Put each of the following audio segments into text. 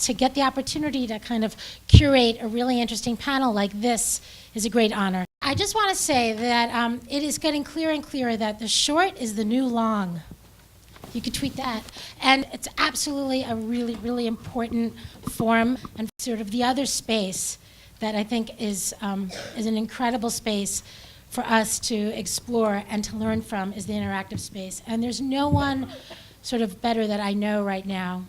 to get the opportunity to kind of curate a really interesting panel like this is a great honor. I just want to say that it is getting clearer and clearer that the short is the new long. You could tweet that. And it's absolutely a really, really important form, and sort of the other space that I think is an incredible space for us to explore and to learn from is the interactive space. And there's no one sort of better that I know right now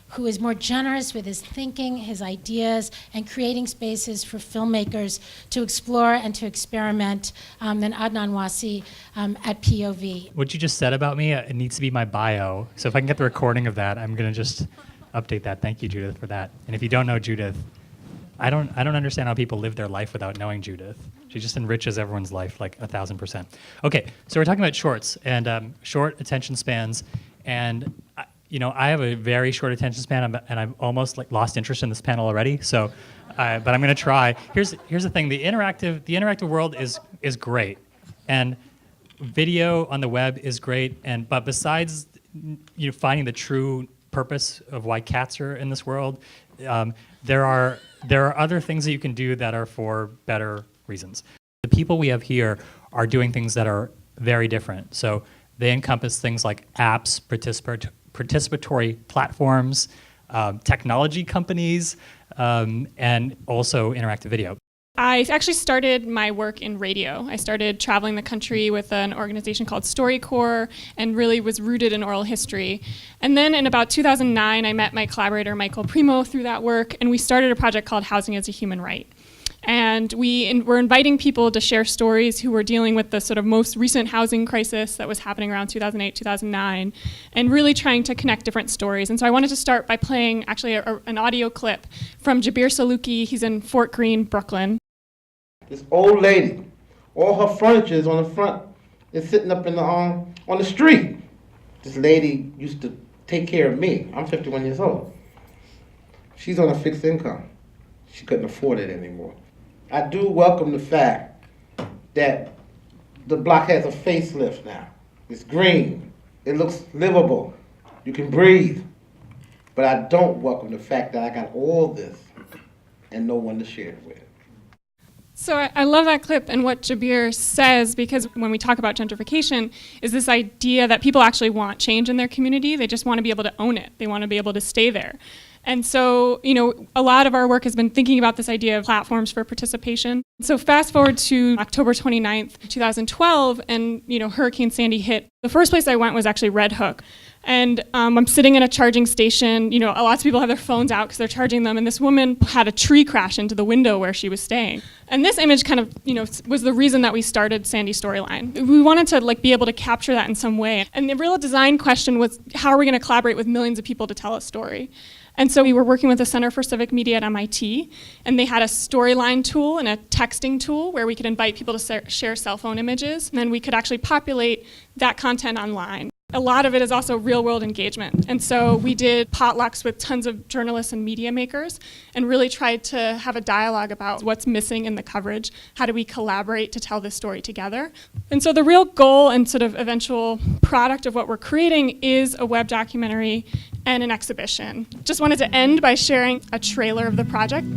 who is more generous with his thinking, his ideas, and creating spaces for filmmakers to explore and to experiment than Adnaan Wasey at POV. What you just said about me, it needs to be my bio. So if I can get the recording of that, I'm going to just update that. Thank you, Judith, for that. And if you don't know Judith, I don't understand how people live their life without knowing Judith. She just enriches everyone's life like 1,000%. Okay, so we're talking about shorts and short attention spans. And I have a very short attention span, and I've almost lost interest in this panel already. So, but I'm going to try. Here's the thing: the interactive world is great, and video on the web is great. But besides, finding the true purpose of why cats are in this world, there are other things that you can do that are for better reasons. The people we have here are doing things that are very different. So they encompass things like apps, participatory platforms, technology companies, and also interactive video. I actually started my work in radio. I started traveling the country with an organization called StoryCorps and really was rooted in oral history. And then in about 2009, I met my collaborator, Michael Primo, through that work, and we started a project called Housing as a Human Right. And we were inviting people to share stories who were dealing with the sort of most recent housing crisis that was happening around 2008, 2009, and really trying to connect different stories. And so I wanted to start by playing actually an audio clip from Jabir Saluki. He's in Fort Greene, Brooklyn. This old lady, all her furniture is on the front, is sitting up in the on the street. This lady used to take care of me. I'm 51 years old. She's on a fixed income. She couldn't afford it anymore. I do welcome the fact that the block has a facelift now. It's green. It looks livable. You can breathe. But I don't welcome the fact that I got all this and no one to share it with. So I love that clip and what Jabir says, because when we talk about gentrification is this idea that people actually want change in their community. They just want to be able to own it. They want to be able to stay there. And so, a lot of our work has been thinking about this idea of platforms for participation. So fast forward to October 29th, 2012, and, Hurricane Sandy hit. The first place I went was actually Red Hook. And I'm sitting in a charging station. Lots of people have their phones out because they're charging them. And this woman had a tree crash into the window where she was staying. And this image kind of, was the reason that we started Sandy Storyline. We wanted to be able to capture that in some way. And the real design question was, how are we going to collaborate with millions of people to tell a story? And so we were working with the Center for Civic Media at MIT, and they had a storyline tool and a texting tool where we could invite people to share cell phone images, and then we could actually populate that content online. A lot of it is also real-world engagement. And so we did potlucks with tons of journalists and media makers and really tried to have a dialogue about what's missing in the coverage. How do we collaborate to tell this story together? And so the real goal and sort of eventual product of what we're creating is a web documentary and an exhibition. Just wanted to end by sharing a trailer of the project.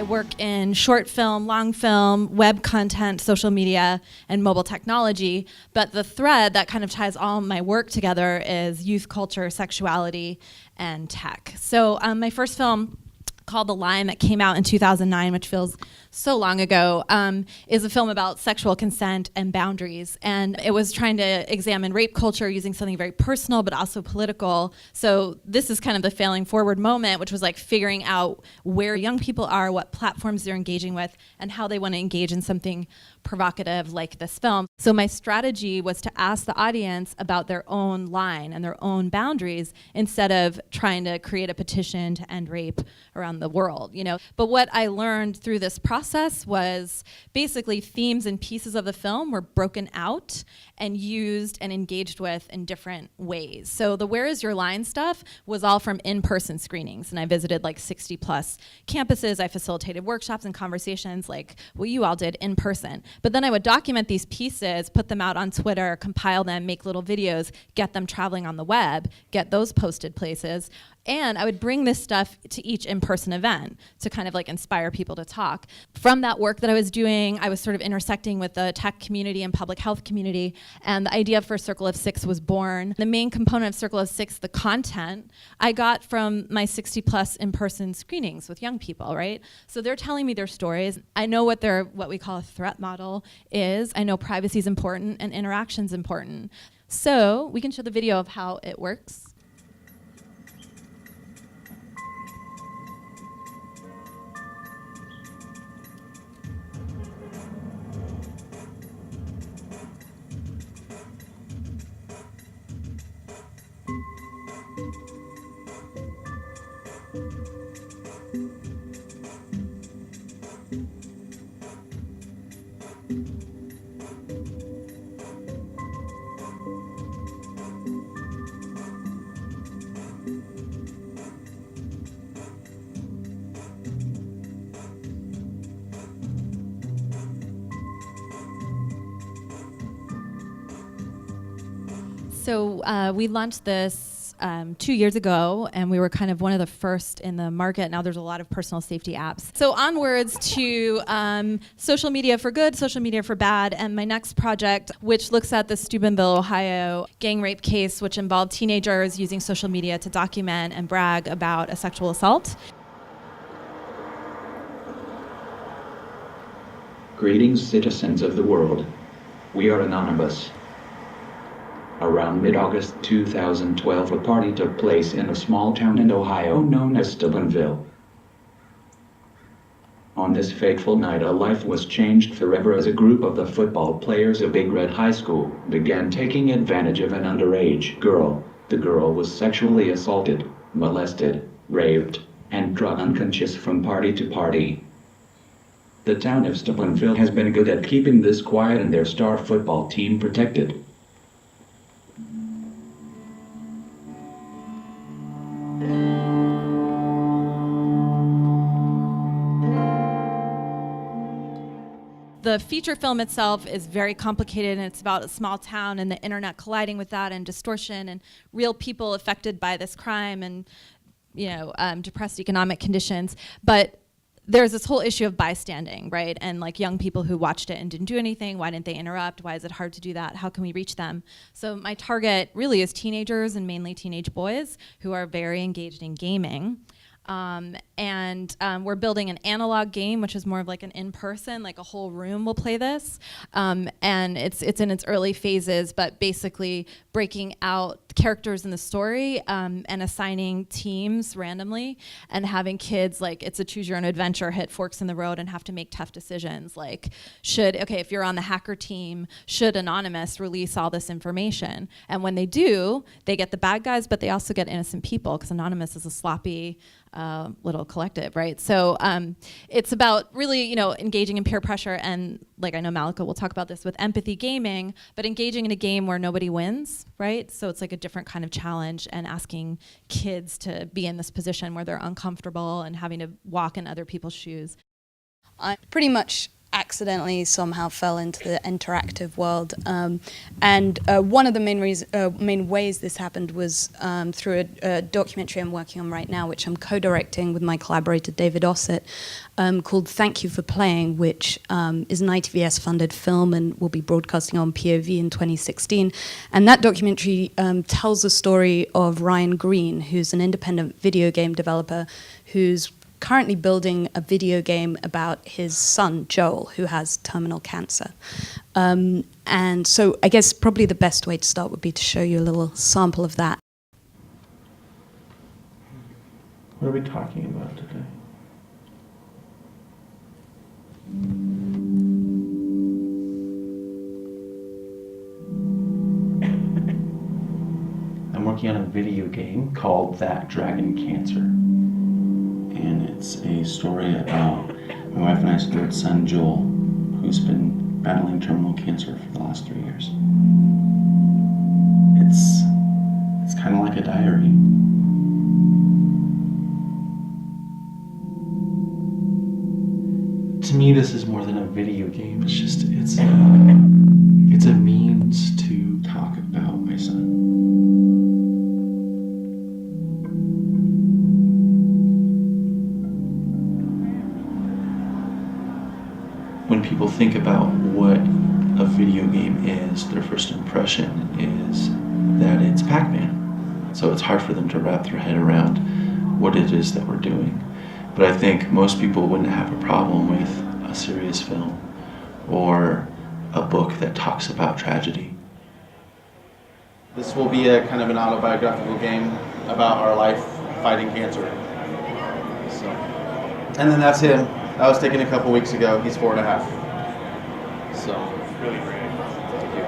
Work in short film, long film, web content, social media, and mobile technology. But the thread that kind of ties all my work together is youth culture, sexuality, and tech. So my first film called The Line that came out in 2009, which feels so long ago, is a film about sexual consent and boundaries. And it was trying to examine rape culture using something very personal but also political. So this is kind of the failing forward moment, which was like figuring out where young people are, what platforms they're engaging with, and how they want to engage in something provocative like this film. So my strategy was to ask the audience about their own line and their own boundaries instead of trying to create a petition to end rape around the world, you know. But what I learned through this process was basically themes and pieces of the film were broken out and used and engaged with in different ways. So the Where Is Your Line stuff was all from in-person screenings, and I visited like 60 plus campuses. I facilitated workshops and conversations like what you all did in person. But then I would document these pieces, put them out on Twitter, compile them, make little videos, get them traveling on the web, get those posted places. And I would bring this stuff to each in-person event to kind of like inspire people to talk. From that work that I was doing, I was sort of intersecting with the tech community and public health community, and the idea for Circle of Six was born. The main component of Circle of Six, the content, I got from my 60 plus in-person screenings with young people, right? So they're telling me their stories. I know what we call a threat model is. I know privacy is important and interaction's important. So we can show the video of how it works. So we launched this 2 years ago, and we were kind of one of the first in the market. Now there's a lot of personal safety apps. So onwards to social media for good, social media for bad, and my next project, which looks at the Steubenville, Ohio gang rape case, which involved teenagers using social media to document and brag about a sexual assault. Greetings, citizens of the world. We are anonymous. Around mid-August 2012, a party took place in a small town in Ohio known as Steubenville. On this fateful night, a life was changed forever as a group of the football players of Big Red High School began taking advantage of an underage girl. The girl was sexually assaulted, molested, raped, and drug unconscious from party to party. The town of Steubenville has been good at keeping this quiet and their star football team protected. The feature film itself is very complicated, and it's about a small town and the internet colliding with that, and distortion, and real people affected by this crime, and depressed economic conditions. But there's this whole issue of bystanding, right? And like young people who watched it and didn't do anything. Why didn't they interrupt? Why is it hard to do that? How can we reach them? So my target really is teenagers, and mainly teenage boys who are very engaged in gaming. We're building an analog game, which is more of like an in-person, like a whole room will play this. And it's in its early phases, but basically breaking out characters in the story and assigning teams randomly, and having kids, like it's a choose your own adventure, hit forks in the road and have to make tough decisions. Like if you're on the hacker team, should Anonymous release all this information? And when they do, they get the bad guys, but they also get innocent people, because Anonymous is a sloppy little collective, right? So it's about really, engaging in peer pressure, and like I know Malika will talk about this with empathy gaming, but engaging in a game where nobody wins, right? So it's like a different kind of challenge, and asking kids to be in this position where they're uncomfortable and having to walk in other people's shoes. I pretty much accidentally somehow fell into the interactive world, and one of the main ways this happened was through a documentary I'm working on right now, which I'm co-directing with my collaborator David Ossett, called Thank You for Playing, which is an ITVS funded film and will be broadcasting on POV in 2016. And that documentary tells the story of Ryan Green, who's an independent video game developer who's currently building a video game about his son, Joel, who has terminal cancer. And so I guess probably the best way to start would be to show you a little sample of that. What are we talking about today? I'm working on a video game called That Dragon Cancer. And it's a story about my wife and I's third son, Joel, who's been battling terminal cancer for the last 3 years. It's kind of like a diary. To me, this is more than a video game. It's a means to talk about my son. When people think about what a video game is, their first impression is that it's Pac-Man. So it's hard for them to wrap their head around what it is that we're doing. But I think most people wouldn't have a problem with a serious film or a book that talks about tragedy. This will be a kind of an autobiographical game about our life fighting cancer. So, and then that's him. That was taken a couple weeks ago. He's 4.5. So, really great. Thank you.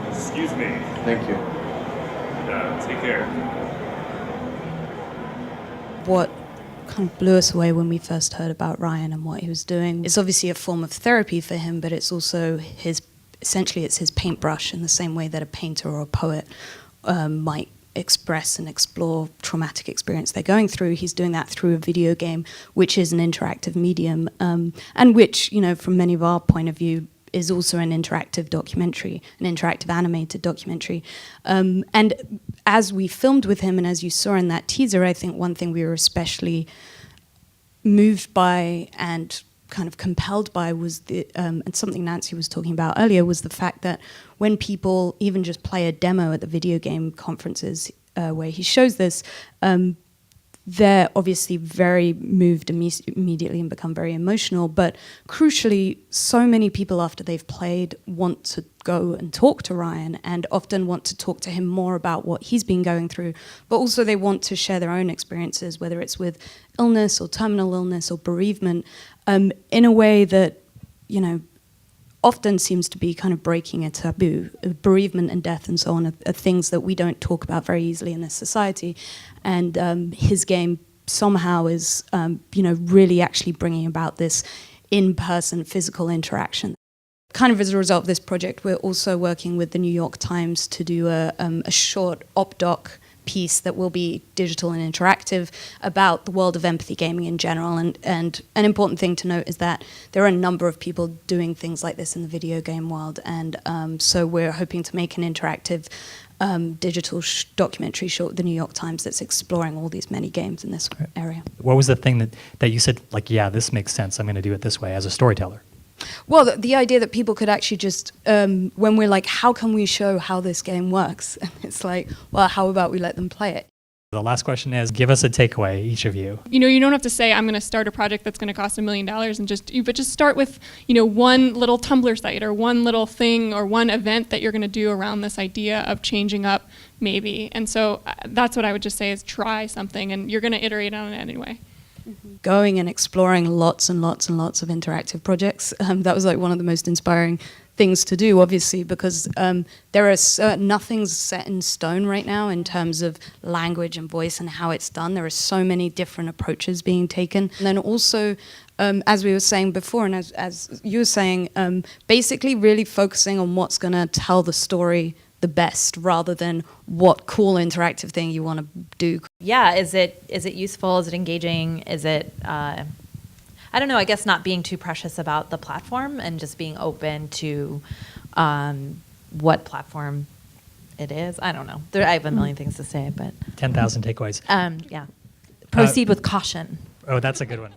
Excuse me. Thank you. Take care. What kind of blew us away when we first heard about Ryan and what he was doing is obviously a form of therapy for him, but it's also essentially it's his paintbrush in the same way that a painter or a poet might express and explore traumatic experience they're going through. He's doing that through a video game, which is an interactive medium, and which, you know, from many of our point of view, is also an interactive documentary, an interactive animated documentary. And as we filmed with him, and as you saw in that teaser, I think one thing we were especially moved by and kind of compelled by was and something Nancy was talking about earlier, was the fact that when people even just play a demo at the video game conferences where he shows this, they're obviously very moved immediately and become very emotional. But crucially, so many people after they've played want to go and talk to Ryan, and often want to talk to him more about what he's been going through. But also they want to share their own experiences, whether it's with illness or terminal illness or bereavement, in a way that, you know, often seems to be kind of breaking a taboo. Bereavement and death and so on are things that we don't talk about very easily in this society. And his game somehow is, you know, really actually bringing about this in-person physical interaction. Kind of as a result of this project, we're also working with the New York Times to do a short op-doc piece that will be digital and interactive about the world of empathy gaming in general. And an important thing to note is that there are a number of people doing things like this in the video game world. And so we're hoping to make an interactive digital documentary short with the New York Times that's exploring all these many games in this area. What was the thing that you said, like, yeah, this makes sense, I'm going to do it this way as a storyteller? Well, the idea that people could actually just, when we're like, how can we show how this game works? And it's like, well, how about we let them play it? The last question is, give us a takeaway, each of you. You know, you don't have to say, I'm going to start a project that's going to cost $1 million, but just start with, you know, one little Tumblr site or one little thing or one event that you're going to do around this idea of changing up, maybe. And so that's what I would just say is try something, and you're going to iterate on it anyway. Going and exploring lots and lots and lots of interactive projects. That was like one of the most inspiring things to do, obviously, because there are nothing's set in stone right now in terms of language and voice and how it's done. There are so many different approaches being taken. And then also, as we were saying before, and as you were saying, basically really focusing on what's going to tell the story the best, rather than what cool interactive thing you want to do. Yeah, is it useful? Is it engaging? Is it I don't know, I guess not being too precious about the platform and just being open to what platform it is. I don't know. I have a million things to say, but 10,000 takeaways. yeah. Proceed with caution. Oh, that's a good one.